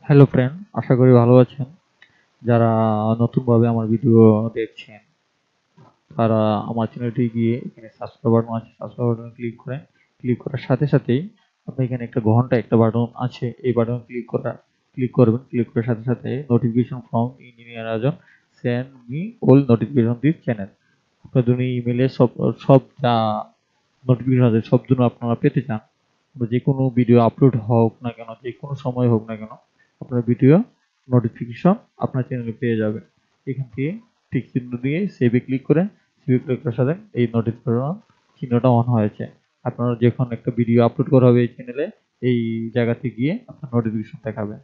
Hello friend, আশা করি ভালো আছেন। যারা নতুনভাবে আমার ভিডিও দেখছেন তারা আমার চ্যানেলটি গিয়ে এখানে সাবস্ক্রাইব বাটন আছে, সাবস্ক্রাইব বাটনে ক্লিক করেন। ক্লিক করার সাথে সাথেই আপনি এখানে একটা ঘন্টা একটা বাটন আছে, এই বাটন ক্লিক করবেন। ক্লিক করার সাথে সাথে নোটিফিকেশন ফ্রম ইঞ্জিনিয়ার আজন send me all notification this channel. আপনার জন্য ইমেলে সব সব যা নোটিফিকেশন আছে সব জন্য আপনারা পেতে চান, বা যে কোনো ভিডিও আপলোড হোক না কেন, যে কোনো সময় হোক না কেন, আপনার ভিডিও নোটিফিকেশন আপনার চ্যানেলে পেয়ে যাবেন। এখান থেকে টিক চিহ্ন দিয়ে সেভে ক্লিক করার সাথে এই নোটিফিকেশন চিহ্নটা অন হয়েছে। আপনারা যখন একটা ভিডিও আপলোড করা হবে এই চ্যানেলে, এই জায়গাতে গিয়ে আপনার নোটিফিকেশন দেখাবে।